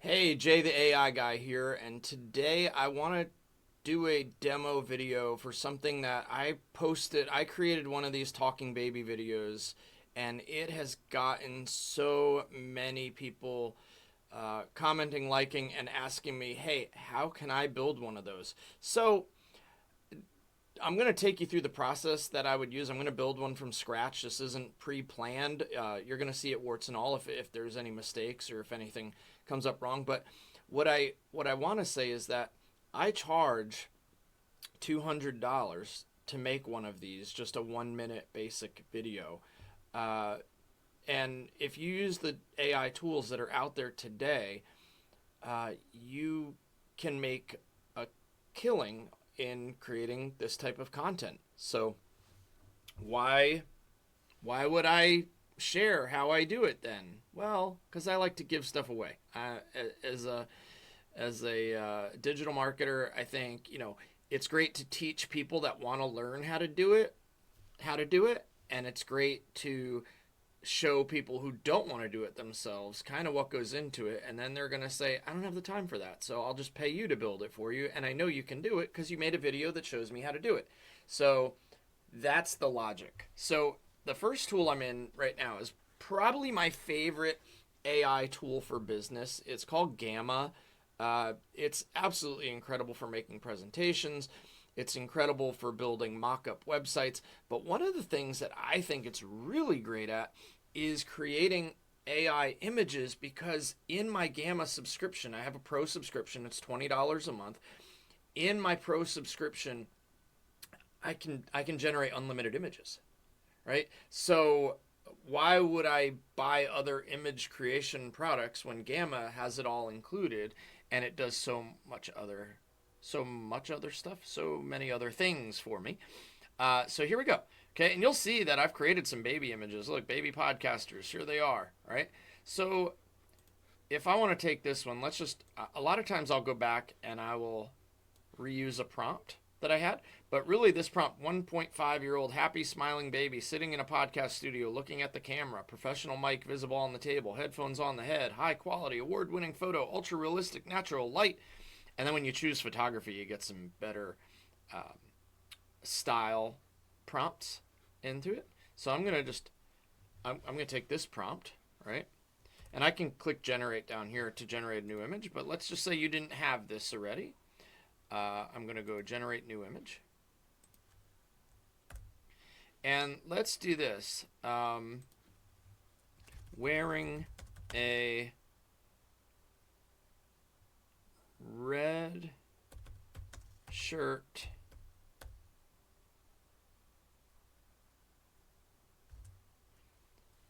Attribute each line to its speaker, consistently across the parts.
Speaker 1: Hey, Jay the AI guy here, and today I want to do a demo video for something that I posted. I created one of these talking baby videos, and it has gotten so many people commenting, liking, and asking me, hey, how can I build one of those? So I'm going to take you through the process that I would use. I'm going to build one from scratch. This isn't pre-planned. You're going to see it warts and all if there's any mistakes or if anything comes up wrong. But what I want to say is that I charge $200 to make one of these, just a 1 minute basic video. Uh, and if you use the AI tools that are out there today, you can make a killing in creating this type of content. So why would I share how I do it then? Well, because I like to give stuff away. As a digital marketer, I think it's great to teach people that want to learn how to do it, and it's great to show people who don't want to do it themselves kind of what goes into it, and then they're going to say, I don't have the time for that, so I'll just pay you to build it for you, and I know you can do it because you made a video that shows me how to do it. So that's the logic. So the first tool I'm in right now is probably my favorite AI tool for business. It's called Gamma. It's absolutely incredible for making presentations. It's incredible for building mock-up websites. But one of the things that I think it's really great at is creating AI images, because in my Gamma subscription, I have a pro subscription. It's $20 a month. In my pro subscription, I can generate unlimited images, right? So why would I buy other image creation products when Gamma has it all included, and it does so much other stuff, so many other things for me. So here we go. Okay, and you'll see that I've created some baby images. Look, baby podcasters, here they are, right? So if I want to take this one, a lot of times I'll go back and I will reuse a prompt that I had. But really, this prompt, 1.5-year-old happy smiling baby sitting in a podcast studio looking at the camera, professional mic visible on the table, headphones on the head, high quality, award winning photo, ultra realistic, natural light. And then when you choose photography, you get some better style prompts into it. So I'm going to take this prompt, right? And I can click generate down here to generate a new image. But let's just say you didn't have this already. I'm going to go generate new image. And let's do this. Wearing a red shirt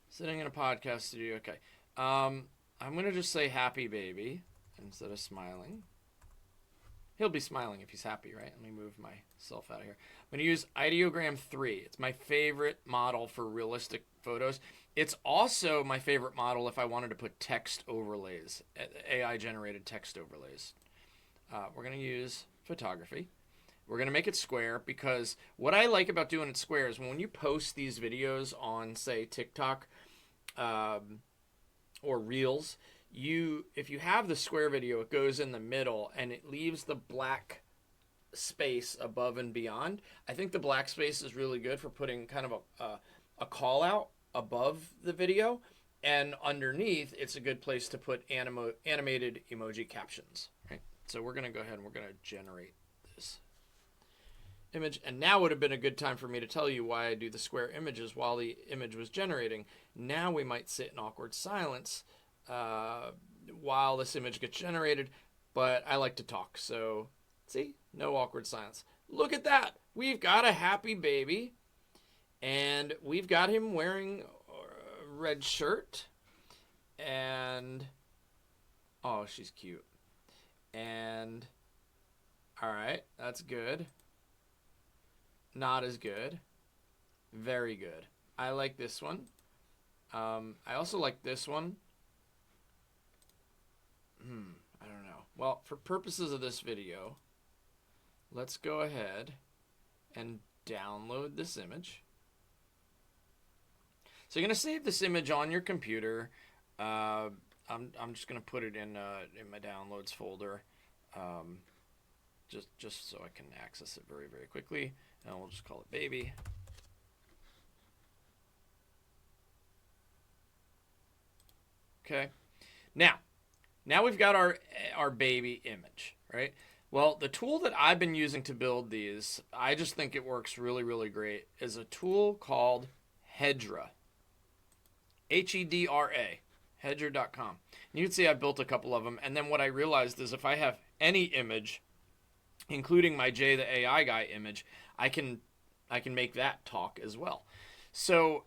Speaker 1: sitting in a podcast studio. Okay. I'm going to just say happy baby instead of smiling. He'll be smiling if he's happy, right? Let me move myself out of here. I'm going to use Ideogram 3. It's my favorite model for realistic photos. It's also my favorite model if I wanted to put text overlays, AI-generated text overlays. We're going to use photography. We're going to make it square, because what I like about doing it square is when you post these videos on, say, TikTok or Reels, if you have the square video, it goes in the middle and it leaves the black space above and beyond. I think the black space is really good for putting kind of a call out above the video, and underneath it's a good place to put animated emoji captions, right? So we're going to go ahead and we're going to generate this image. And now would have been a good time for me to tell you why I do the square images while the image was generating. Now we might sit in awkward silence while this image gets generated, but I like to talk, so see, no awkward silence. Look at that, we've got a happy baby, and we've got him wearing a red shirt, and oh, she's cute, and all right, that's good. Not as good. Very good. I like this one. I also like this one. I don't know. Well, for purposes of this video, let's go ahead and download this image. So you're going to save this image on your computer. I'm just gonna put it in my downloads folder, um, just so I can access it very, very quickly, and we'll just call it baby. Okay. Now we've got our baby image, right? Well, the tool that I've been using to build these, I just think it works really, really great, is a tool called Hedra. Hedra. Hedra.com. And you can see I built a couple of them. And then what I realized is if I have any image, including my Jay the AI guy image, I can make that talk as well. So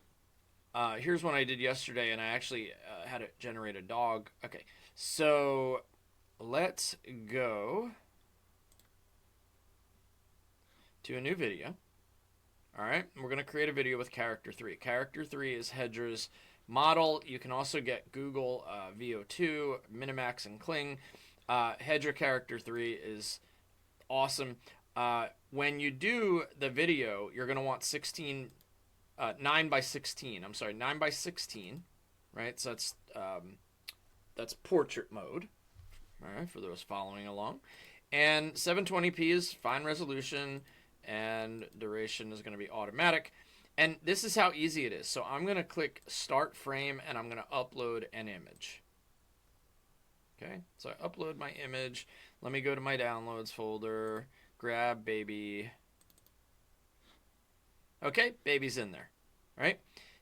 Speaker 1: here's one I did yesterday, and I actually had it generate a dog. Okay, so let's go to a new video. All right, we're going to create a video with character 3. Character 3 is Hedra's model. You can also get Google VO2, Minimax, and Kling. Hedra character 3 is awesome. When you do the video, you're going to want 9 by 16. I'm sorry, 9 by 16, right? So that's portrait mode, all right, for those following along. And 720p is fine resolution, and duration is going to be automatic. And this is how easy it is. So I'm going to click Start Frame, and I'm going to upload an image. Okay, so I upload my image. Let me go to my Downloads folder, grab baby. Okay, baby's in there. All right,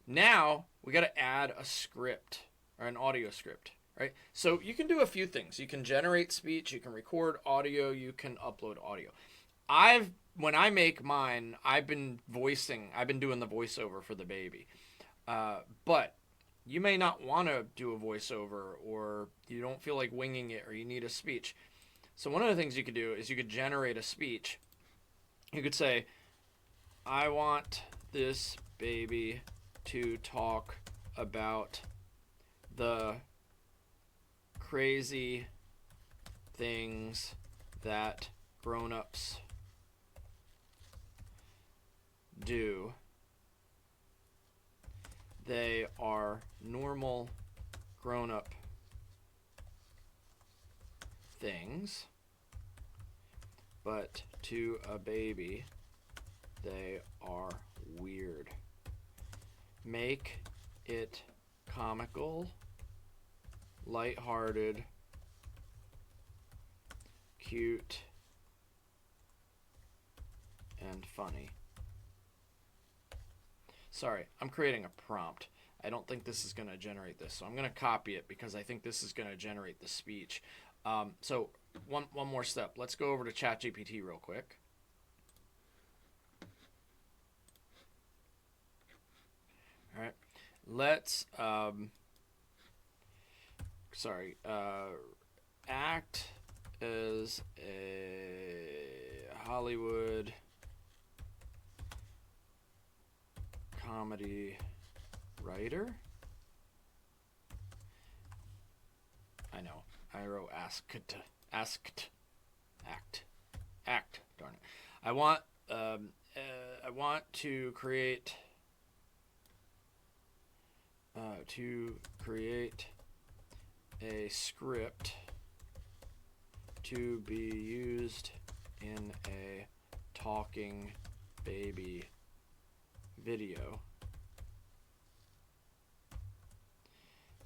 Speaker 1: now we got to add a script or an audio script. Right, so you can do a few things. You can generate speech, you can record audio, you can upload audio. When I make mine, I've been doing the voiceover for the baby. But you may not want to do a voiceover, or you don't feel like winging it, or you need a speech. So one of the things you could do is you could generate a speech. You could say, I want this baby to talk about the crazy things that grown-ups do. They are normal grown-up things, but to a baby, they are weird. Make it comical, lighthearted, cute, and funny. Sorry, I'm creating a prompt. I don't think this is going to generate this, so I'm going to copy it because I think this is going to generate the speech. So one more step. Let's go over to ChatGPT real quick. All right, let's act as a Hollywood comedy writer. I know. I wrote act. Darn it. I want to create a script to be used in a talking baby video.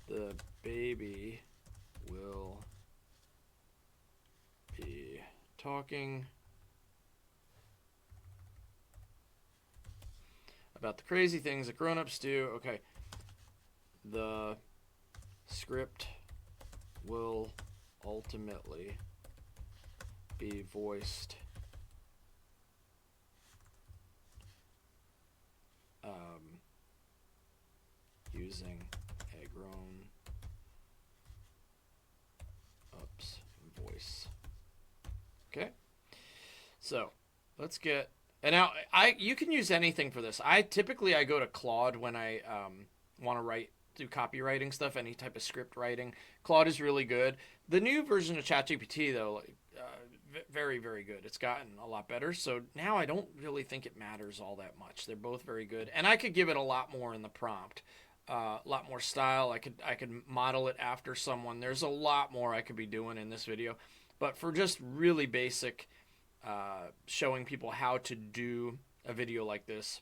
Speaker 1: The baby will be talking about the crazy things that grown-ups do. Okay. The script will ultimately be voiced using a grown-up's voice. Okay, so let's get, and now you can use anything for this. I go to Claude when I want to do copywriting stuff, any type of script writing. Claude is really good. The new version of ChatGPT, though, very, very good. It's gotten a lot better. So now I don't really think it matters all that much. They're both very good. And I could give it a lot more in the prompt. lot more style. I could model it after someone. There's a lot more I could be doing in this video, but for just really basic, showing people how to do a video like this,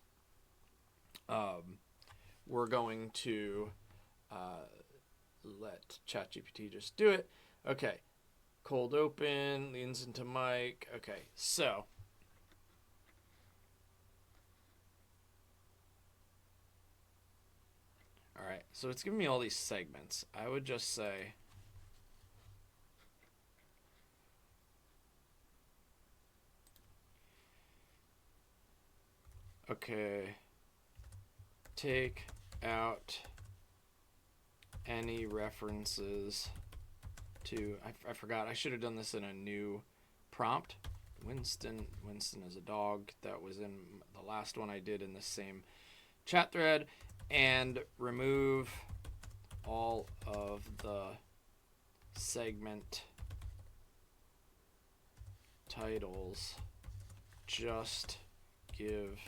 Speaker 1: we're going to let ChatGPT just do it. Okay, cold open, leans into mic. Okay, so all right, so it's giving me all these segments. I would just say, okay, take out any references to, I forgot, I should have done this in a new prompt. Winston is a dog. That was in the last one I did in the same chat thread. And remove all of the segment titles. Just give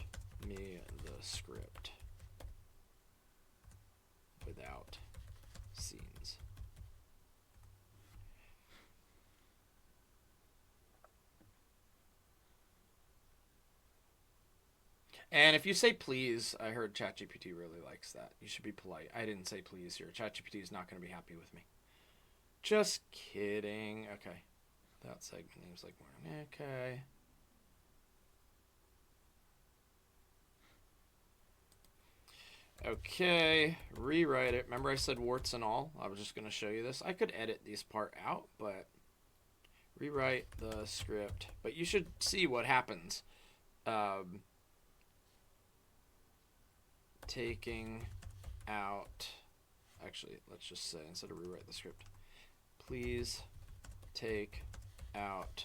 Speaker 1: me the script without scenes. And if you say please, I heard ChatGPT really likes that. You should be polite. I didn't say please here. ChatGPT is not going to be happy with me. Just kidding. Okay. That segment name's like more. Okay. Okay. Rewrite it. Remember I said warts and all? I was just going to show you this. I could edit this part out, but rewrite the script. But you should see what happens. Taking out, actually, let's just say, instead of rewrite the script, please take out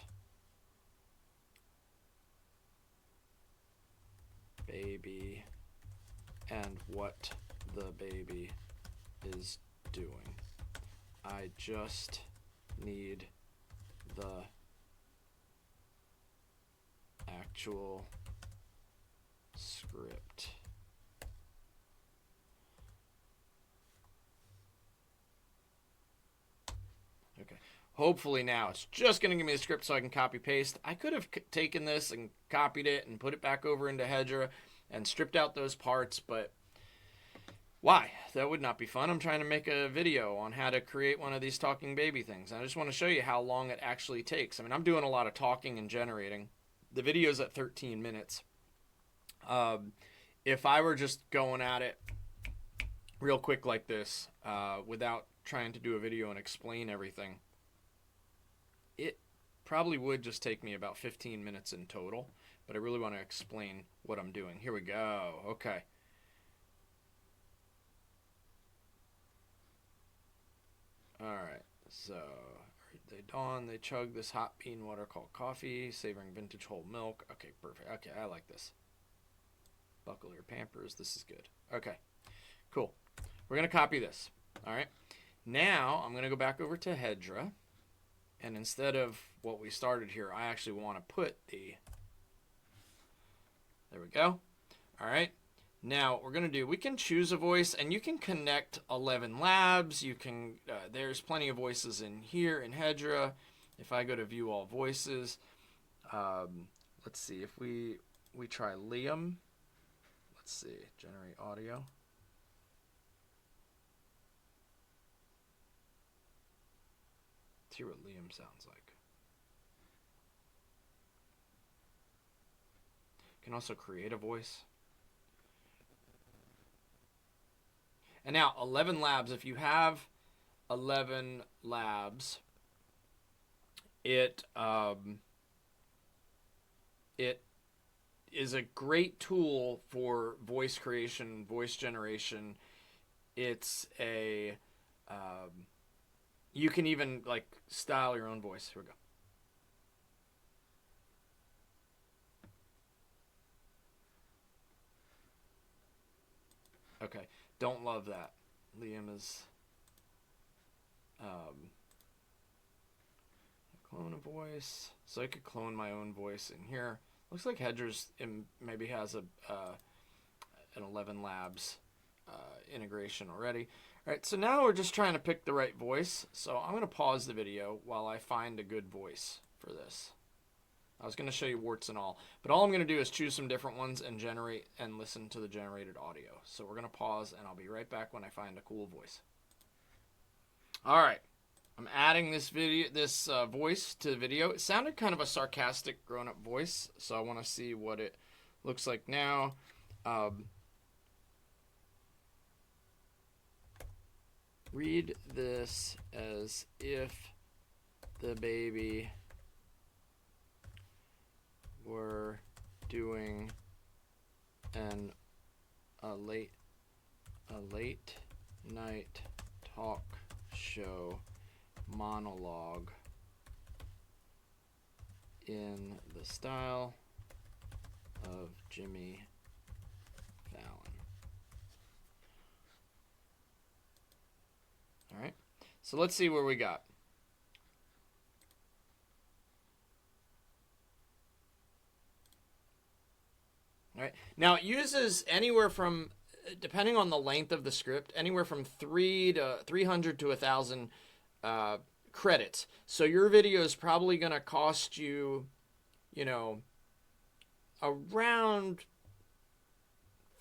Speaker 1: baby and what the baby is doing. I just need the actual script. Okay. Hopefully now it's just going to give me the script so I can copy paste. I could have taken this and copied it and put it back over into Hedra and stripped out those parts, but why? That would not be fun. I'm trying to make a video on how to create one of these talking baby things. And I just want to show you how long it actually takes. I mean, I'm doing a lot of talking and generating. The video's at 13 minutes. If I were just going at it real quick like this, without trying to do a video and explain everything, it probably would just take me about 15 minutes in total, but I really want to explain what I'm doing. Here we go. Okay. All right. So they dawn, they chug this hot bean water called coffee, savoring vintage whole milk. Okay, perfect. Okay, I like this. Buckle your pampers. This is good. Okay, cool. We're going to copy this. All right. Now I'm going to go back over to Hedra, and instead of what we started here, I actually want to put the, there we go. All right. Now what we're going to do, we can choose a voice, and you can connect 11 labs. You can, there's plenty of voices in here in Hedra. If I go to view all voices, let's see, if we try Liam, let's see, generate audio. Let's hear what Liam sounds like. You can also create a voice. And now 11 labs, if you have 11 labs, it is a great tool for voice creation, voice generation. It's a, you can even like style your own voice. Here we go. Okay, don't love that. Liam is clone a voice, so I could clone my own voice in here. Looks like Hedra's maybe has an 11 labs integration already. All right, so now we're just trying to pick the right voice. So I'm going to pause the video while I find a good voice for this. I was going to show you warts and all, but all I'm going to do is choose some different ones and generate and listen to the generated audio. So we're going to pause, and I'll be right back when I find a cool voice. All right, I'm adding this voice to the video. It sounded kind of a sarcastic grown-up voice, so I want to see what it looks like now. Read this as if the baby were doing a late night talk show monologue in the style of Jimmy Fallon. All right, so let's see where we got. All right, now it uses anywhere from, depending on the length of the script, anywhere from 300 to 1,000 credits. So your video is probably going to cost you, you know, around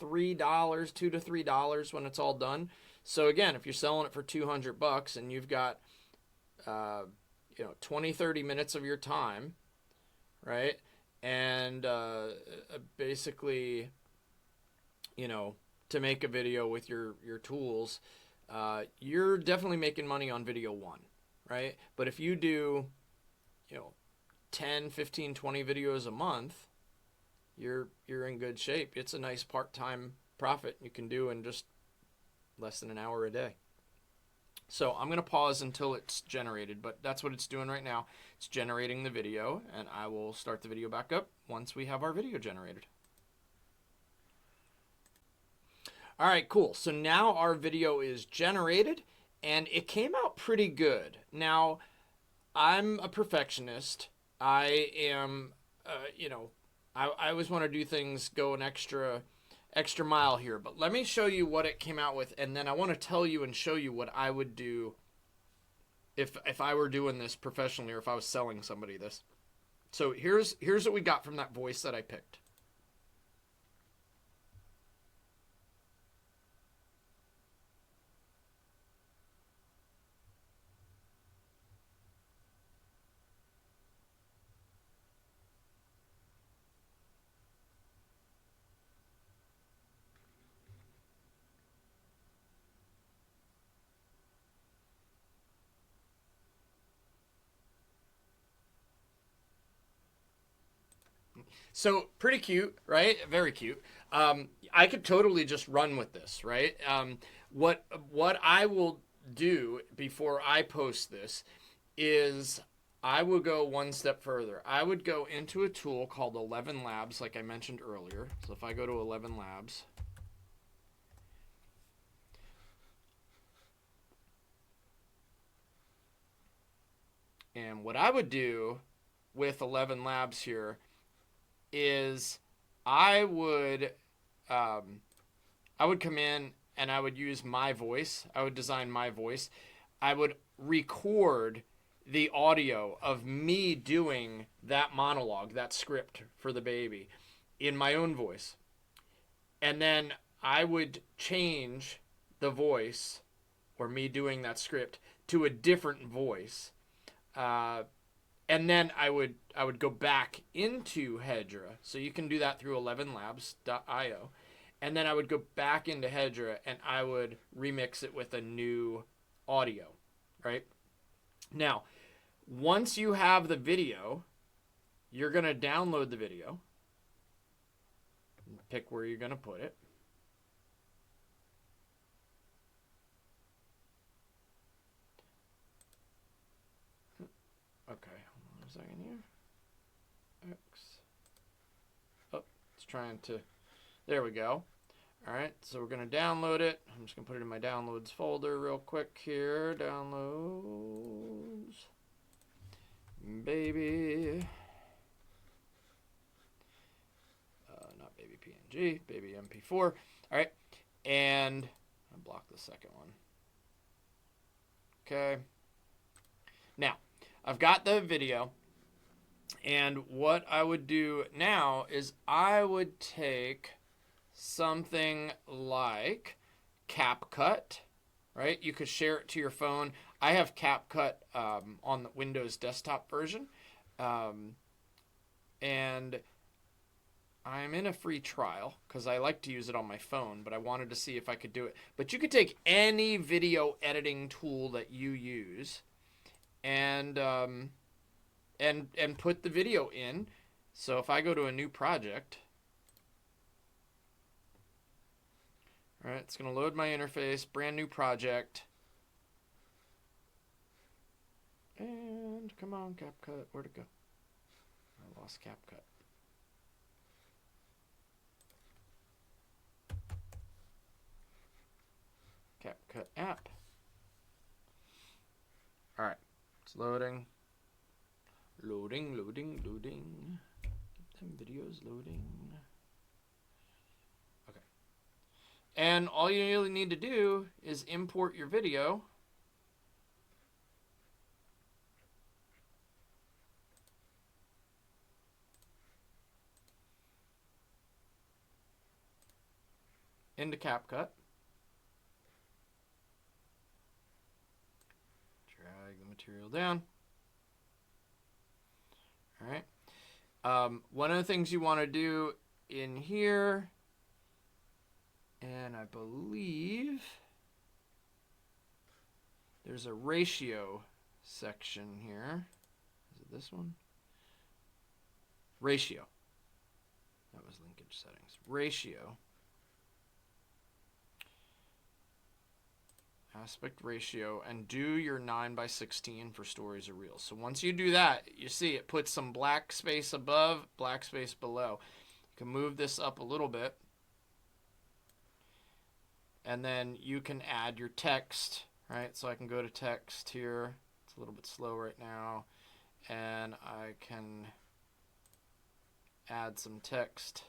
Speaker 1: $3, $2 to $3 when it's all done. So again, if you're selling it for $200 and you've got, 20, 30 minutes of your time, right? And basically, to make a video with your tools, you're definitely making money on video one, right? But if you do, 10, 15, 20 videos a month, you're in good shape. It's a nice part-time profit you can do in just less than an hour a day. So I'm going to pause until it's generated, but that's what it's doing right now. It's generating the video, and I will start the video back up once we have our video generated. All right, cool. So now our video is generated, and it came out pretty good. Now, I'm a perfectionist. I am, I always want to do things, go an extra mile here, but let me show you what it came out with, and then I want to tell you and show you what I would do if I were doing this professionally, or if I was selling somebody this. So here's what we got from that voice that I picked. So pretty cute, right? Very cute. I could totally just run with this, right? What I will do before I post this is I will go one step further. I would go into a tool called 11 Labs, like I mentioned earlier. So if I go to 11 Labs, and what I would do with 11 Labs here is I would come in and I would use my voice. I would design my voice. I would record the audio of me doing that monologue, that script for the baby in my own voice. And then I would change the voice, or me doing that script, to a different voice. And then I would go back into Hedra. So you can do that through 11labs.io. And then I would go back into Hedra and I would remix it with a new audio, right? Now, once you have the video, you're going to download the video. Pick where you're going to put it. Okay, hold on a second here. X. Oh, it's trying to. There we go. All right, so we're going to download it. I'm just going to put it in my downloads folder real quick here. Downloads. Baby. Not baby PNG, baby MP4. All right, and block the second one. Okay. Now, I've got the video. And what I would do now is I would take something like CapCut, right? You could share it to your phone. I have CapCut on the Windows desktop version. And I'm in a free trial because I like to use it on my phone, but I wanted to see if I could do it. But you could take any video editing tool that you use and put the video in. So if I go to a new project, all right, it's going to load my interface, brand new project. And come on, CapCut, where'd it go? I lost CapCut. CapCut app. All right, it's loading. Loading. Get them videos loading. Okay. And all you really need to do is import your video. Into CapCut. Drag the material down. All right. One of the things you want to do in here, and I believe there's a ratio section here. Is it this one? Ratio. That was linkage settings. Ratio. Aspect ratio, and do your 9:16 for stories or reels. So once you do that, you see it puts some black space above, black space below. You can move this up a little bit, and then you can add your text, right? So I can go to text here. It's a little bit slow right now, and I can add some text.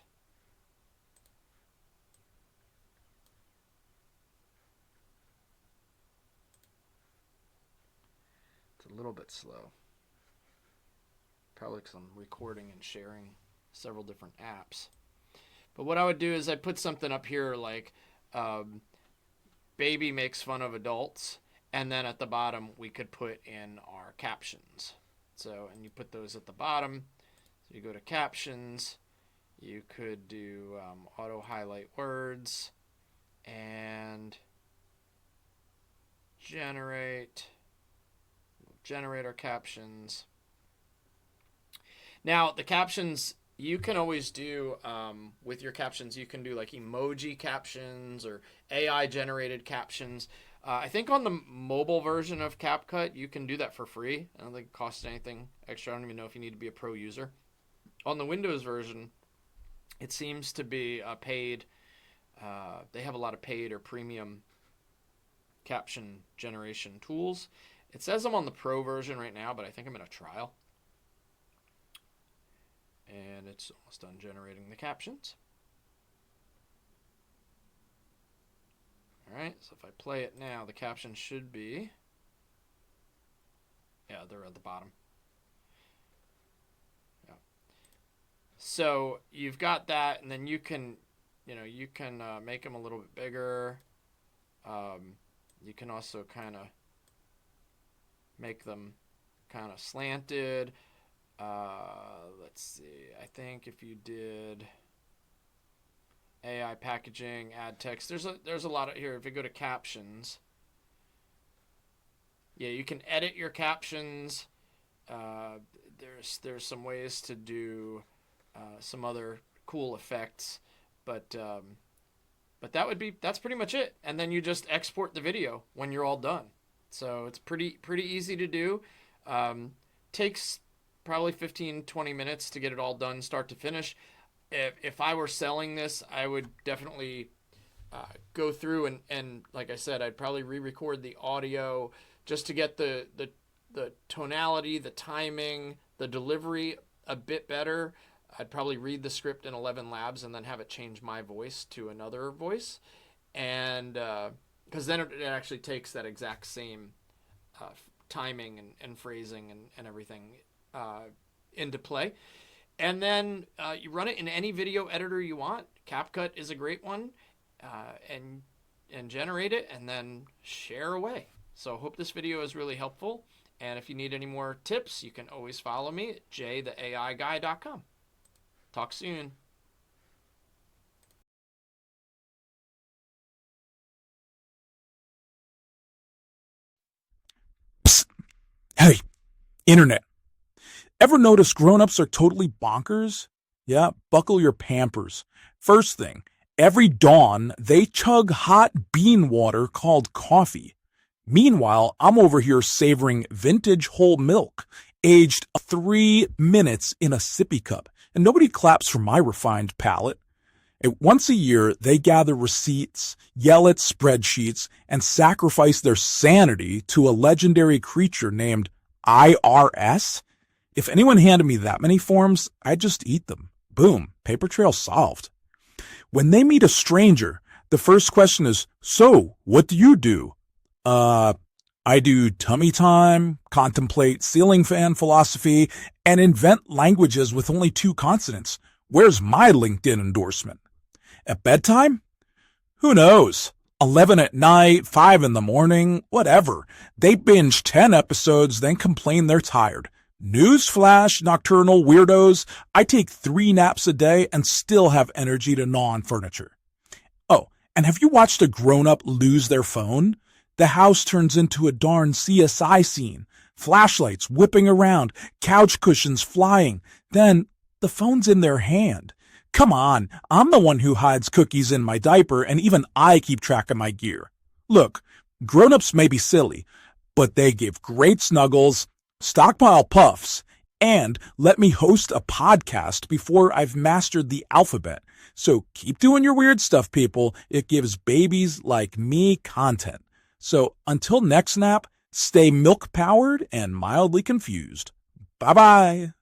Speaker 1: A little bit slow, probably because I'm recording and sharing several different apps. But what I would do is I put something up here like baby makes fun of adults, and then at the bottom we could put in our captions. So, and you put those at the bottom. So you go to captions, you could do auto highlight words and generate our captions. Now, the captions, you can always do, with your captions, you can do like emoji captions or AI generated captions. I think on the mobile version of CapCut, you can do that for free. I don't think it costs anything extra. I don't even know if you need to be a pro user. On the Windows version, it seems to be paid. They have a lot of paid or premium caption generation tools. It says I'm on the pro version right now, but I think I'm in a trial. And it's almost done generating the captions. All right, so if I play it now, the captions should be, yeah, they're at the bottom. Yeah. So you've got that, and then you can, you can make them a little bit bigger. You can also kind of make them kind of slanted. Let's see. I think if you did AI packaging, add text, there's a lot of here. If you go to captions, yeah, you can edit your captions. There's some ways to do some other cool effects, but that's pretty much it. And then you just export the video when you're all done. So it's pretty easy to do. Takes probably 15-20 minutes to get it all done start to finish. If I were selling this, I would definitely go through and like I said, I'd probably re-record the audio just to get the tonality, the timing, the delivery a bit better. I'd probably read the script in 11 Labs and then have it change my voice to another voice. And because then it actually takes that exact same timing and phrasing and everything into play. And then you run it in any video editor you want. CapCut is a great one, and generate it and then share away. So hope this video is really helpful. And if you need any more tips, you can always follow me at jtheAIguy.com. Talk soon.
Speaker 2: Psst. Hey, internet. Ever notice grown-ups are totally bonkers? Yeah, buckle your pampers. First thing, every dawn they chug hot bean water called coffee. Meanwhile, I'm over here savoring vintage whole milk, aged 3 minutes in a sippy cup, and nobody claps for my refined palate. Once a year, they gather receipts, yell at spreadsheets, and sacrifice their sanity to a legendary creature named IRS. If anyone handed me that many forms, I'd just eat them. Boom, paper trail solved. When they meet a stranger, the first question is, "So, what do you do?" I do tummy time, contemplate ceiling fan philosophy, and invent languages with only 2 consonants. Where's my LinkedIn endorsement? At bedtime? Who knows? 11 at night, 5 in the morning, whatever. They binge 10 episodes, then complain they're tired. Newsflash, nocturnal weirdos. I take 3 naps a day and still have energy to gnaw on furniture. Oh, and have you watched a grown-up lose their phone? The house turns into a darn CSI scene. Flashlights whipping around, couch cushions flying. Then the phone's in their hand. Come on, I'm the one who hides cookies in my diaper, and even I keep track of my gear. Look, grown-ups may be silly, but they give great snuggles, stockpile puffs, and let me host a podcast before I've mastered the alphabet. So keep doing your weird stuff, people. It gives babies like me content. So until next nap, stay milk-powered and mildly confused. Bye-bye.